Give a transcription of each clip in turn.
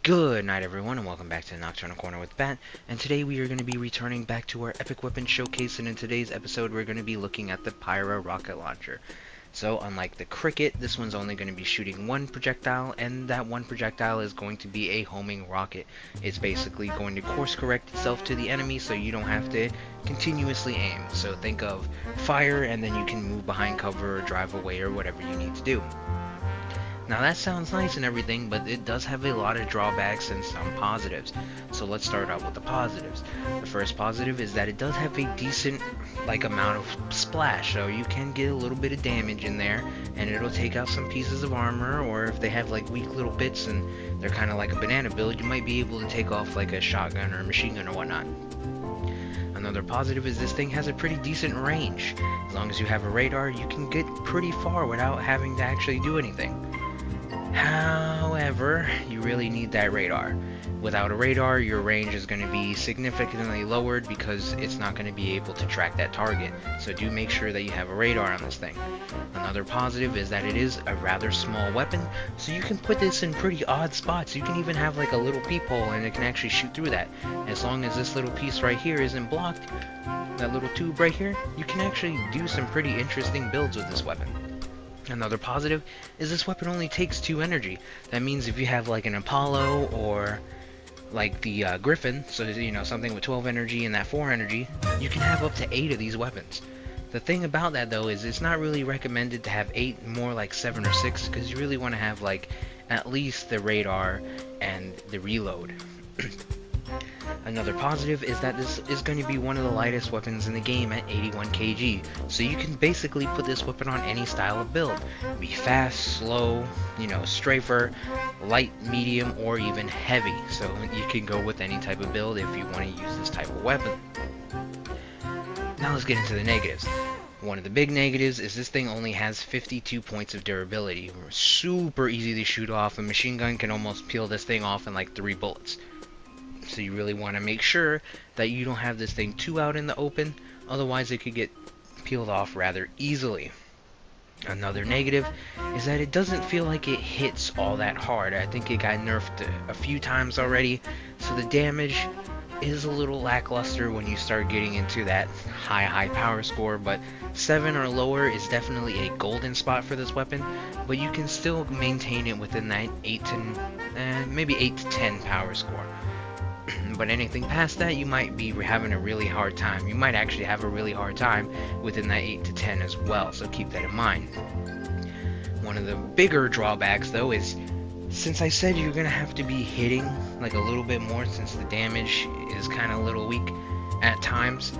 Good night everyone and welcome back to the Nocturnal Corner with Bat, and today we are going to be returning back to our epic weapon showcase, and in today's episode we're going to be looking at the Pyro rocket launcher. So unlike the Cricket, this one's only going to be shooting one projectile, and that one projectile is going to be a homing rocket. It's basically going to course correct itself to the enemy so you don't have to continuously aim. So think of fire and then you can move behind cover or drive away or whatever you need to do. Now that sounds nice and everything, but it does have a lot of drawbacks and some positives. So let's start out with the positives. The first positive is that it does have a decent amount of splash, so you can get a little bit of damage in there and it'll take out some pieces of armor, or if they have like weak little bits and they're kind of like a banana build, you might be able to take off like a shotgun or a machine gun or whatnot. Another positive is this thing has a pretty decent range. As long as you have a radar, you can get pretty far without having to actually do anything. However, you really need that radar. Without a radar, your range is going to be significantly lowered because it's not going to be able to track that target. So do make sure that you have a radar on this thing. Another positive is that it is a rather small weapon, so you can put this in pretty odd spots. You can even have like a little peephole and it can actually shoot through that. As long as this little piece right here isn't blocked, that little tube right here, you can actually do some pretty interesting builds with this weapon. Another positive is this weapon only takes 2 energy. That means if you have like an Apollo or like the Griffin, so you know, something with 12 energy and that 4 energy, you can have up to 8 of these weapons. The thing about that though is it's not really recommended to have 8, more like 7 or 6, because you really want to have like at least the radar and the reload. Another positive is that this is going to be one of the lightest weapons in the game at 81 kg, so you can basically put this weapon on any style of build. Be fast, slow, you know, strafer, light, medium, or even heavy, so you can go with any type of build if you want to use this type of weapon. Now let's get into the negatives. One of the big negatives is this thing only has 52 points of durability. Super easy to shoot off. A machine gun can almost peel this thing off in like 3 bullets. So you really want to make sure that you don't have this thing too out in the open, otherwise it could get peeled off rather easily. Another negative is that it doesn't feel like it hits all that hard. I think it got nerfed a few times already, so the damage is a little lackluster when you start getting into that high power score, but 7 or lower is definitely a golden spot for this weapon, but you can still maintain it within that 8 to 10 power score. But anything past that, you might be having a really hard time. You might actually have a really hard time within that 8 to 10 as well, so keep that in mind. One of the bigger drawbacks though is, since I said you're gonna have to be hitting like a little bit more since the damage is kind of a little weak at times,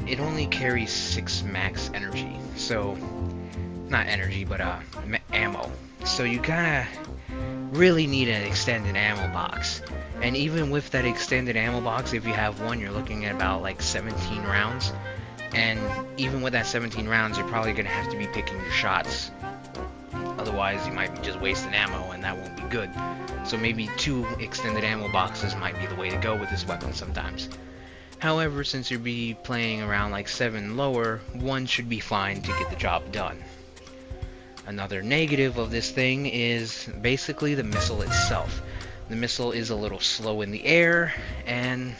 it only carries 6 max energy. So, not energy, but ammo. So you gotta really need an extended ammo box. And even with that extended ammo box, if you have one, you're looking at about like 17 rounds. And even with that 17 rounds, you're probably going to have to be picking your shots. Otherwise, you might be just wasting ammo, and that won't be good. So maybe 2 extended ammo boxes might be the way to go with this weapon sometimes. However, since you'll be playing around like 7 lower, 1 should be fine to get the job done. Another negative of this thing is basically the missile itself. The missile is a little slow in the air, and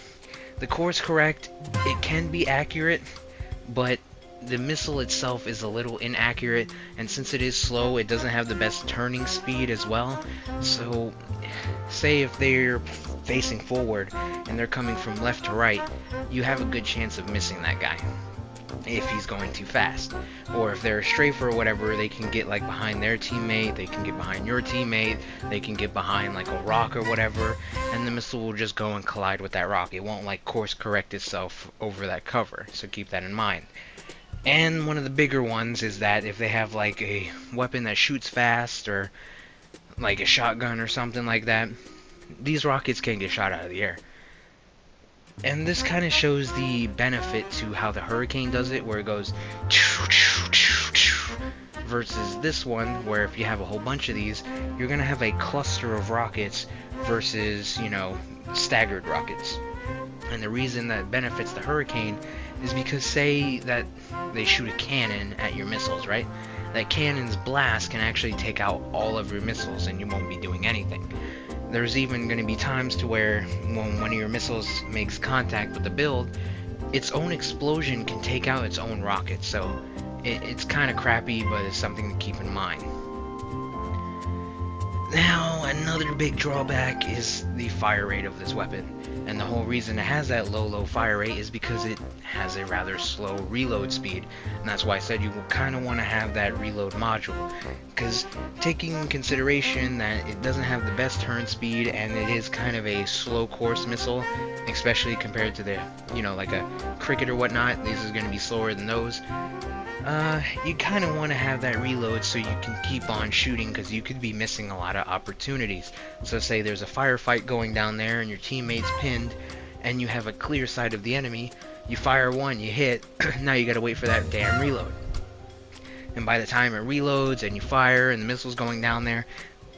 the course correct, it can be accurate, but the missile itself is a little inaccurate, and since it is slow, it doesn't have the best turning speed as well. So say if they're facing forward and they're coming from left to right, you have a good chance of missing that guy if he's going too fast. Or if they're a strafer or whatever, they can get like behind their teammate, they can get behind your teammate, they can get behind like a rock or whatever, and the missile will just go and collide with that rock. It won't like course correct itself over that cover, so keep that in mind. And one of the bigger ones is that if they have like a weapon that shoots fast, or like a shotgun or something like that, these rockets can get shot out of the air. And this kind of shows the benefit to how the Hurricane does it, where it goes versus this one, where if you have a whole bunch of these, you're going to have a cluster of rockets versus, you know, staggered rockets. And the reason that benefits the Hurricane is because, say that they shoot a cannon at your missiles, right? That cannon's blast can actually take out all of your missiles and you won't be doing anything. There's even going to be times to where when one of your missiles makes contact with the build, its own explosion can take out its own rocket, so it's kind of crappy, but it's something to keep in mind. Now, another big drawback is the fire rate of this weapon. And the whole reason it has that low fire rate is because it has a rather slow reload speed. And that's why I said you will kind of want to have that reload module. Because taking in consideration that it doesn't have the best turn speed and it is kind of a slow course missile, especially compared to the, like a cricket or whatnot, this is going to be slower than those. You kind of want to have that reload so you can keep on shooting, because you could be missing a lot of opportunities. So say there's a firefight going down there and your teammate's pinned and you have a clear sight of the enemy, you fire one, you hit, now you gotta wait for that damn reload. And by the time it reloads and you fire and the missile's going down there,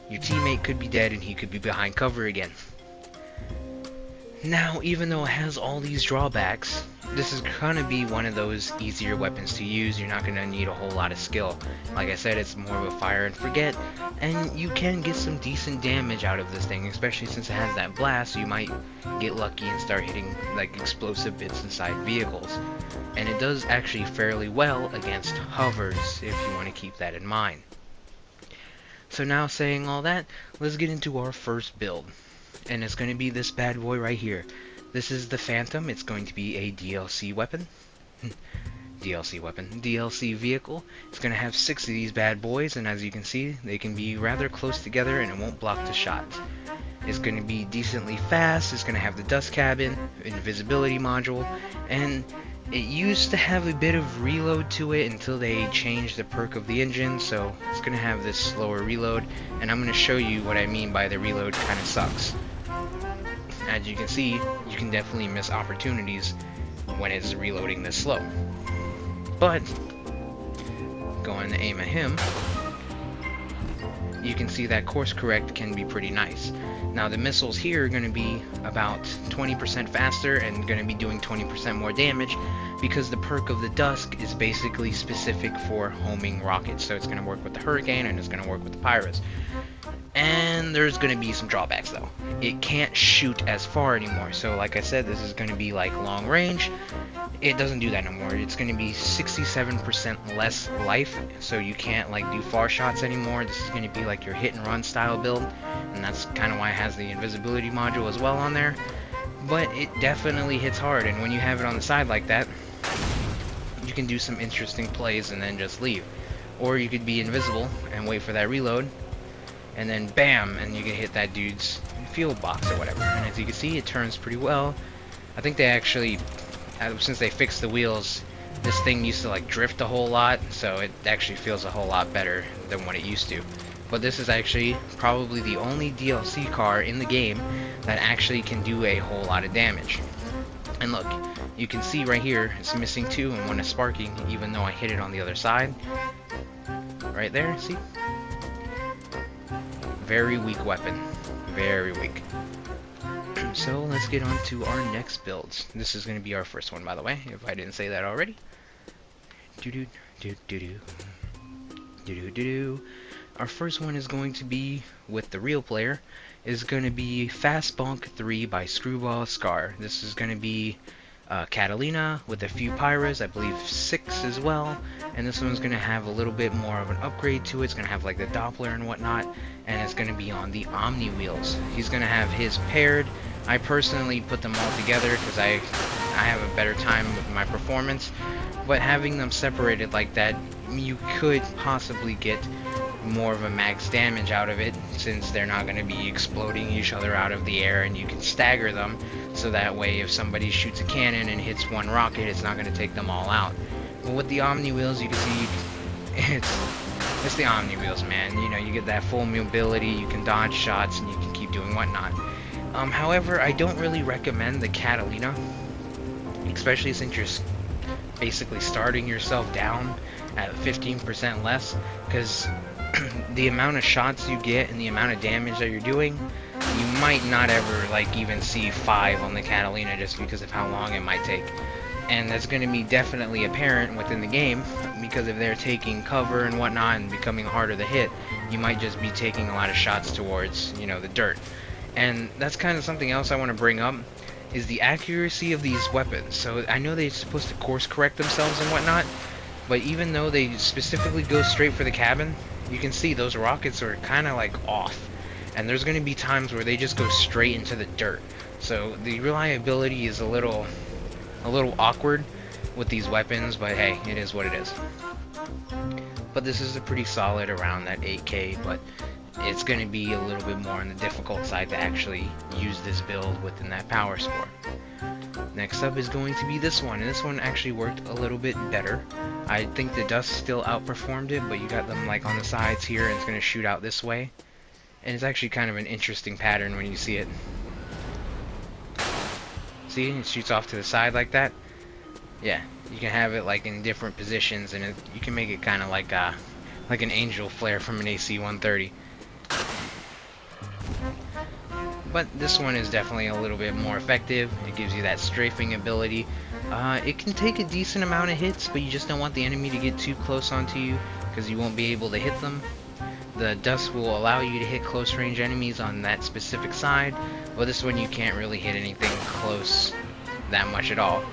your teammate could be dead and he could be behind cover again. Now, even though it has all these drawbacks, this is going to be one of those easier weapons to use. You're not going to need a whole lot of skill. Like I said, it's more of a fire and forget, and you can get some decent damage out of this thing, especially since it has that blast. You might get lucky and start hitting like explosive bits inside vehicles. And it does actually fairly well against hovers, if you want to keep that in mind. So now, saying all that, let's get into our first build. And it's going to be this bad boy right here. This is the Phantom. It's going to be a DLC weapon. DLC vehicle. It's going to have 6 of these bad boys, and as you can see, they can be rather close together and it won't block the shots. It's going to be decently fast. It's going to have the dust cabin, invisibility module, and it used to have a bit of reload to it until they changed the perk of the engine, so it's going to have this slower reload, and I'm going to show you what I mean by the reload kind of sucks. As you can see, you can definitely miss opportunities when it's reloading this slow. But, going to aim at him, you can see that course correct can be pretty nice. Now the missiles here are going to be about 20% faster and going to be doing 20% more damage, because the perk of the Dusk is basically specific for homing rockets. So it's going to work with the Hurricane and it's going to work with the Pyros. And there's going to be some drawbacks though. It can't shoot as far anymore. So like I said, this is going to be like long range. It doesn't do that no more. It's going to be 67% less life, so you can't like do far shots anymore. This is going to be like your hit and run style build, and that's kind of why it has the invisibility module as well on there. But it definitely hits hard, and when you have it on the side like that, you can do some interesting plays and then just leave. Or you could be invisible and wait for that reload, and then bam, and you can hit that dude's field box or whatever. And as you can see, it turns pretty well. I think they actually, since they fixed the wheels, this thing used to like drift a whole lot, so it actually feels a whole lot better than what it used to. But this is actually probably the only DLC car in the game that actually can do a whole lot of damage. And look, you can see right here, it's missing 2 and 1 is sparking, even though I hit it on the other side. Right there, see? Very weak weapon. Very weak. So let's get on to our next builds. This is going to be our first one, by the way, if I didn't say that already. Our first one is going to be, with the real player, is going to be Fast Bonk 3 by Screwball Scar. This is going to be Catalina with a few Pyros, I believe 6 as well, and this one's going to have a little bit more of an upgrade to it. It's going to have like the Doppler and whatnot, and it's going to be on the Omni wheels. He's going to have his paired. I personally put them all together because I have a better time with my performance, but having them separated like that, you could possibly get more of a max damage out of it, since they're not going to be exploding each other out of the air, and you can stagger them, so that way if somebody shoots a cannon and hits one rocket, it's not going to take them all out. But with the Omni wheels, you can see it's the Omni wheels, man. You know, you get that full mobility, you can dodge shots, and you can keep doing whatnot. However, I don't really recommend the Catalina, especially since you're basically starting yourself down at 15% less, because the amount of shots you get and the amount of damage that you're doing, you might not ever like even see 5 on the Catalina, just because of how long it might take. And that's going to be definitely apparent within the game, because if they're taking cover and whatnot and becoming harder to hit, you might just be taking a lot of shots towards, you know, the dirt. And that's kind of something else I want to bring up, is the accuracy of these weapons. So I know they're supposed to course correct themselves and whatnot, but even though they specifically go straight for the cabin, you can see those rockets are kind of like off. And there's going to be times where they just go straight into the dirt. So the reliability is a little awkward with these weapons, but hey, it is what it is. But this is a pretty solid around that 8K, but it's going to be a little bit more on the difficult side to actually use this build within that power score. Next up is going to be this one, and this one actually worked a little bit better. I think the dust still outperformed it, but you got them like on the sides here, and it's going to shoot out this way. And it's actually kind of an interesting pattern when you see it. See, it shoots off to the side like that. Yeah, you can have it like in different positions, and you can make it kind of like an angel flare from an AC-130. But this one is definitely a little bit more effective. It gives you that strafing ability. It can take a decent amount of hits, but you just don't want the enemy to get too close onto you, because you won't be able to hit them. The dust will allow you to hit close range enemies on that specific side, but this one you can't really hit anything close that much at all.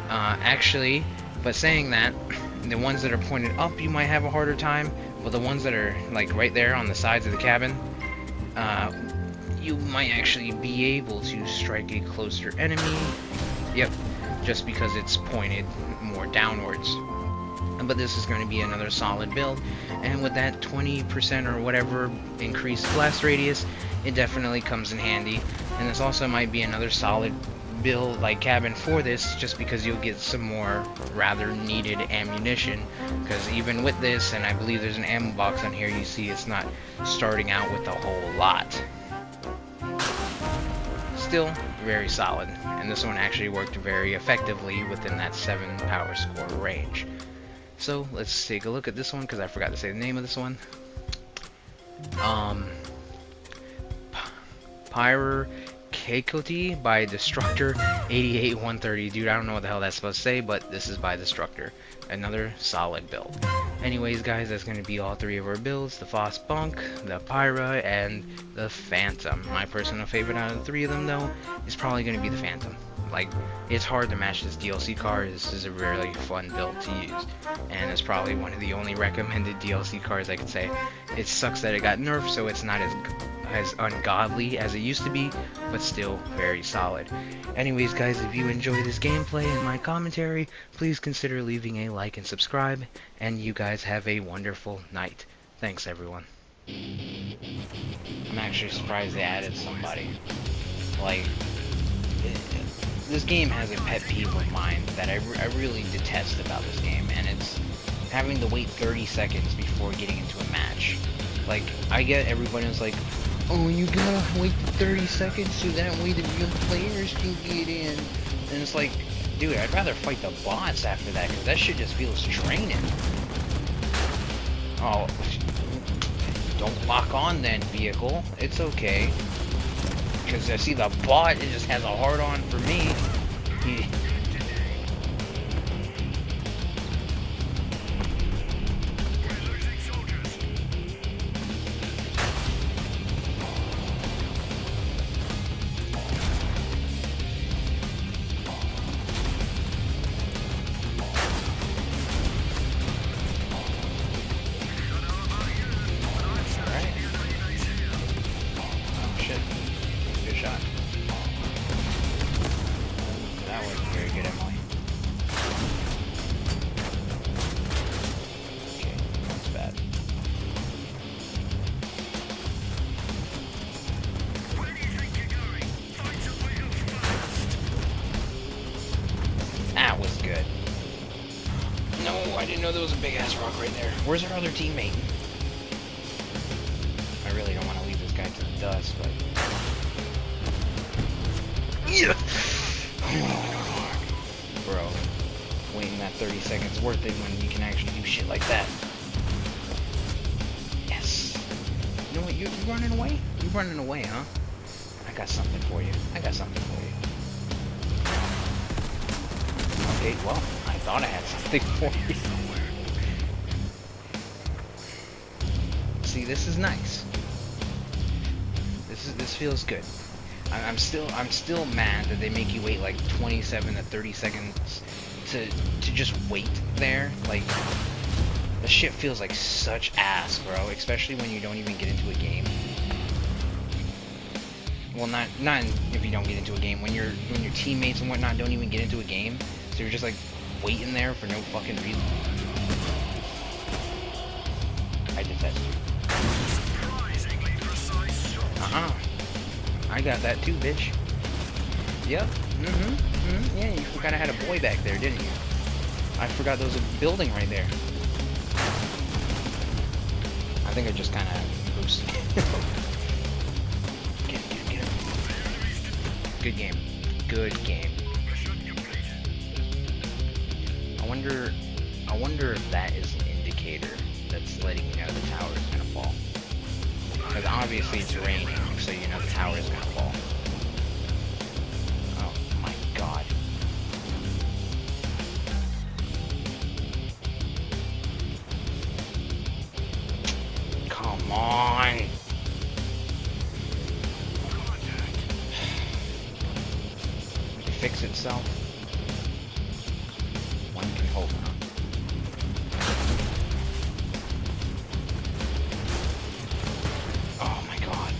Actually, but saying that, the ones that are pointed up you might have a harder time, but the ones that are like right there on the sides of the cabin, you might actually be able to strike a closer enemy. Yep, just because it's pointed more downwards. But this is going to be another solid build, and with that 20% or whatever increased blast radius, it definitely comes in handy. And this also might be another solid build like cabin for this, just because you'll get some more rather needed ammunition, because even with this, and I believe there's an ammo box on here, you see it's not starting out with a whole lot. Still very solid, and this one actually worked very effectively within that 7 power score range. So let's take a look at this one, because I forgot to say the name of this one. Pyre by Destructor 88130. Dude, I don't know what the hell that's supposed to say, but this is by Destructor. Another solid build. Anyways, guys, that's going to be all 3 of our builds: the Foss Bunk, the Pyre, and the Phantom. My personal favorite out of the 3 of them, though, is probably going to be the Phantom. Like, it's hard to match this DLC card. This is a really fun build to use, and it's probably one of the only recommended DLC cards I could say. It sucks that it got nerfed, so it's not as ungodly as it used to be, but still very solid. Anyways, guys, if you enjoy this gameplay and my commentary, please consider leaving a like and subscribe, and you guys have a wonderful night. Thanks, everyone. I'm actually surprised they added somebody. Like, this game has a pet peeve of mine that I really detest about this game, and it's having to wait 30 seconds before getting into a match. Like, I get everyone is like, oh, you gotta wait 30 seconds so that way the real players can get in. And it's like, dude, I'd rather fight the bots after that, because that shit just feels draining. Oh, don't lock on then, vehicle. It's okay. Because I see the bot, it just has a hard on for me. That was good. No, I didn't know there was a big ass rock right there. Where's our other teammate? I really don't want to leave this guy to the dust, but... Yeah! Bro, waiting that 30 seconds worth it when you can actually do shit like that. Yes! You know what, you running away? You running away, huh? I got something for you. I got something for you. Okay, well, I thought I had something for you. See, this is nice. This This feels good. I'm still mad that they make you wait like 27 to 30 seconds to just wait there. Like, the shit feels like such ass, bro. Especially when you don't even get into a game. Well, not if you don't get into a game. When your teammates and whatnot don't even get into a game, so you're just like waiting there for no fucking reason. I detest you. I got that too, bitch. Yep. Yeah, you forgot I had a boy back there, didn't you? I forgot there was a building right there. I think I just kind of boosted. Get him. Good game. Good game. I wonder if that is an indicator that's letting you know the tower is gonna fall. Because obviously it's raining, so you know the tower is gonna fall. Oh my god. Come on! Did it fix itself? One can hope now. Oh my god.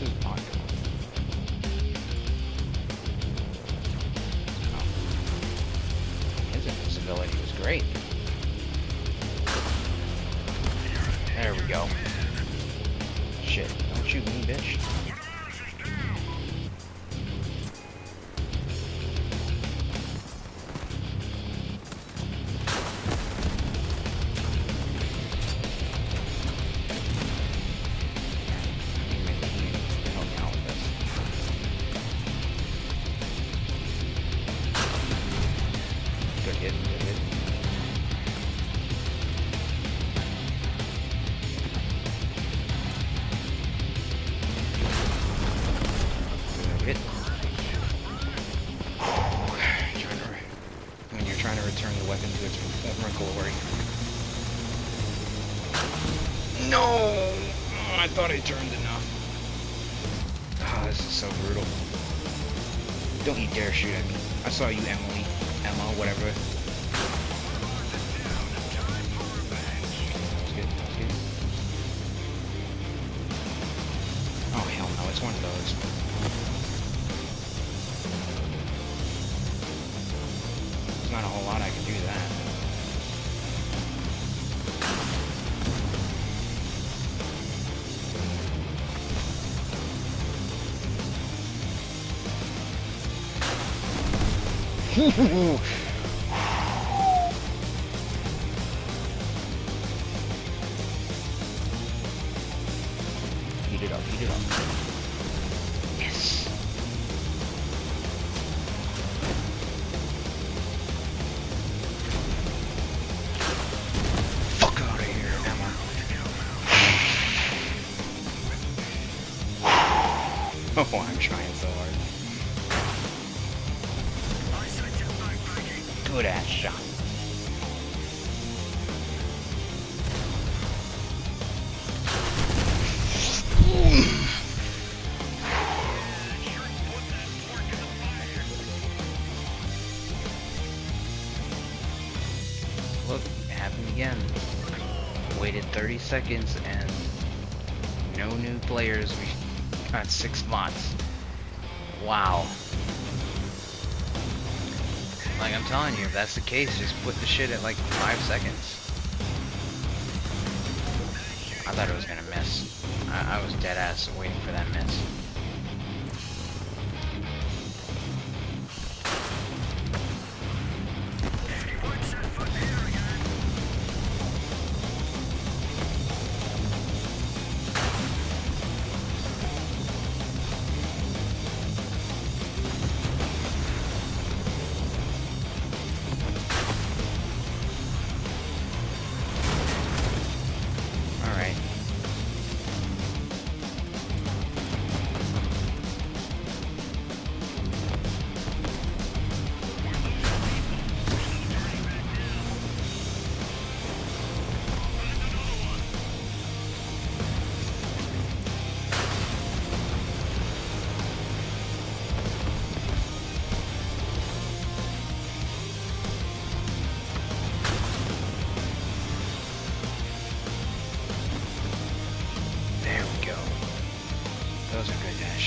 This is not good. Oh. His invisibility was great. There we go. Shit, don't shoot me, bitch. Good hit, good hit. Good hit. When you're trying to return the weapon to its former glory. No! Oh, I thought I turned enough. Ah, this is so brutal. Don't you dare shoot at me. I saw you, Emma, whatever. That's good, that's good. Oh, hell no, it's one of those. There's not a whole lot I can do to that. Heat it up, heat it up. Yes. Fuck out of here, Emma. Oh, I'm trying so hard. Good ass shot. Look, it happened again. Waited 30 seconds and no new players. We got 6 bots. Wow. Like, I'm telling you, if that's the case, just put the shit at like 5 seconds. I thought it was gonna miss. I was dead ass waiting for that miss.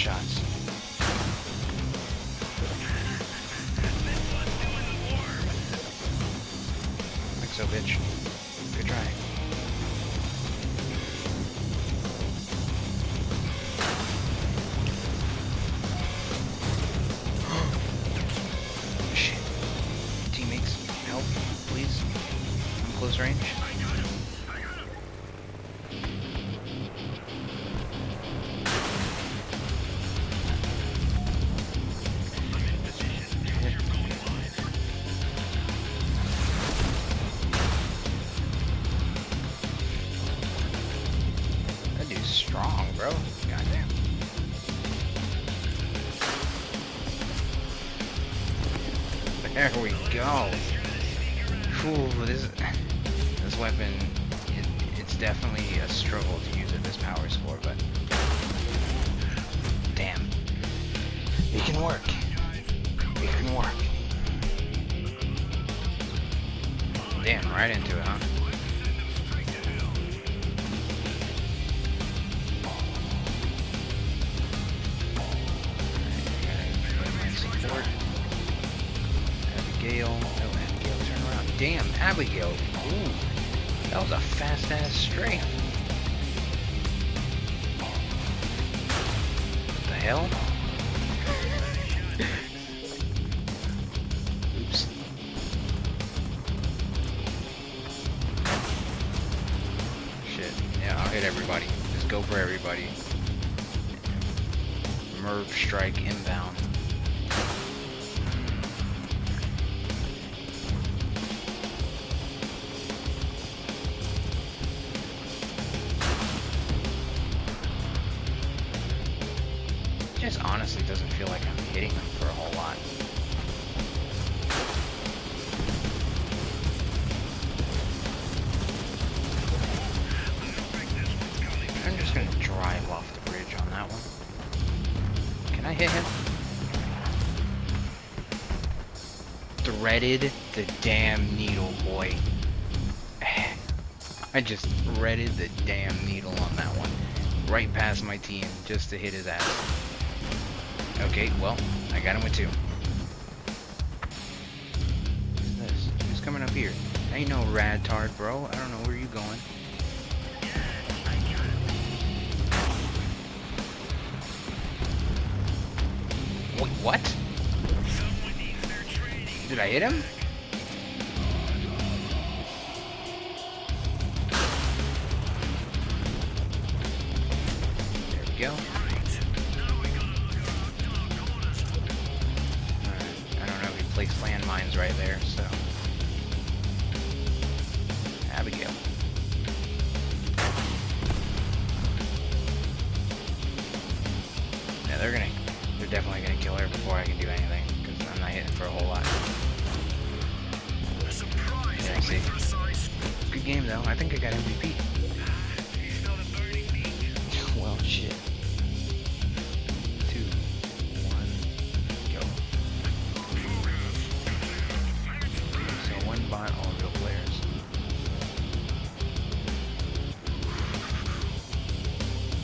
shots. Like so, bitch. Good try. Shit. Teammates, help, please. I'm close range. That dude's strong, bro. Goddamn. There we go. Ooh, this weapon, it's definitely a struggle to use at this power score, but damn, it can work. It can work. Damn, right into it, huh? Support. Abigail. Oh, Abigail, turn around. Damn, Abigail. Ooh, that was a fast-ass strafe. What the hell? Oops. Shit. Yeah, I'll hit everybody. Just go for everybody. Merv strike inbound. Just honestly doesn't feel like I'm hitting them for a whole lot. I'm just gonna drive off the bridge on that one. Can I hit him? Threaded the damn needle, boy. I just threaded the damn needle on that one. Right past my team just to hit his ass. Okay, well, I got him with 2. Who's this? Who's coming up here? Ain't no rad tard, bro. I don't know where you going. Wait, what? Did I hit him? There we go. Place landmines right there, so Abigail. Yeah, they're definitely gonna kill her before I can do anything, because I'm not hitting for a whole lot. Yeah, see. Good game though. I think I got MVP. Well, shit. 2, 1, go. Bot all real players.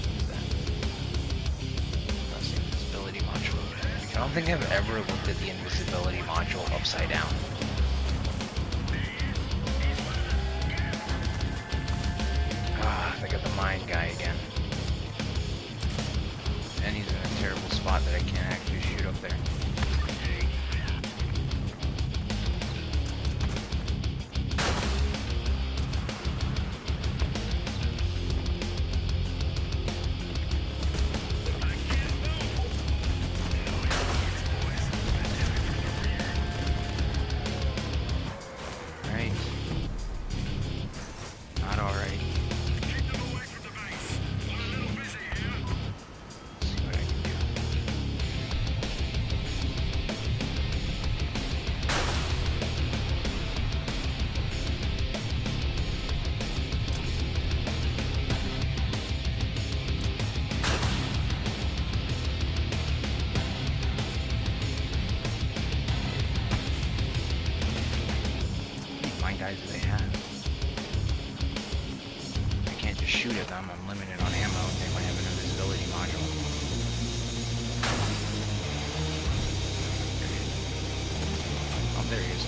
What's that? That's the invisibility module. I don't think I've ever looked at the invisibility module upside down. Ah, they got the mine guy again. And he's in a terrible spot that I can't actually shoot up there. Guys do they have? I can't just shoot at them. I'm limited on ammo. They might have an invisibility module. there he is.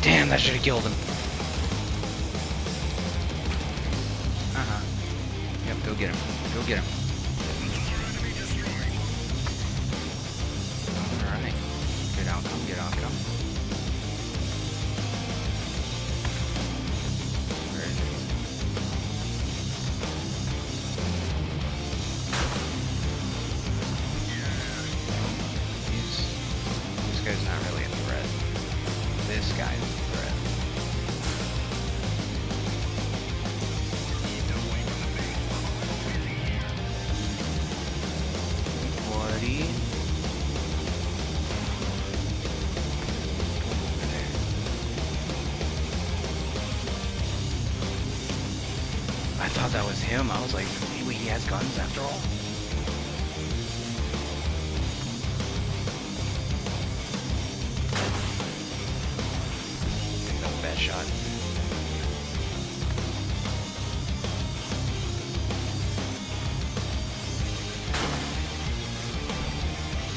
Damn, that should have killed him. Yep, go get him. Go get him. Alright. Good outcome, good outcome. Where is he? This guy's not really a threat. This guy's a threat. I thought that was him. I was like, maybe he has guns after all. I think that was a bad shot.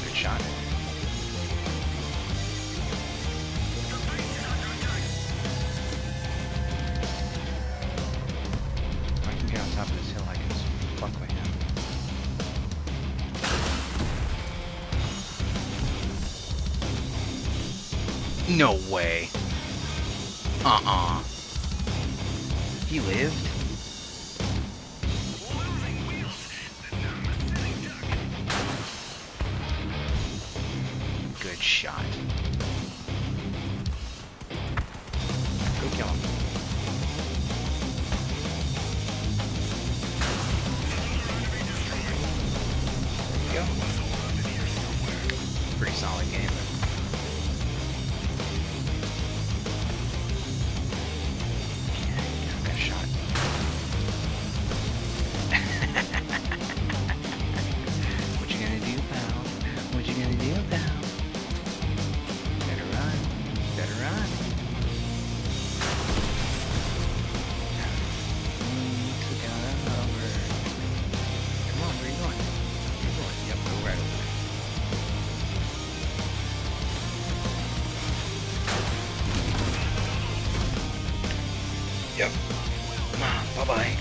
Good shot. On top of this hill, I can just fuck with him. No way. He lived? Good shot. Go kill him. Go. Pretty solid game. Got a shot. What you gonna do, pal? What you gonna do, pal? Better run. Better run. Come on, where are you going? Yep, go right over there. Yep. Come on, bye-bye.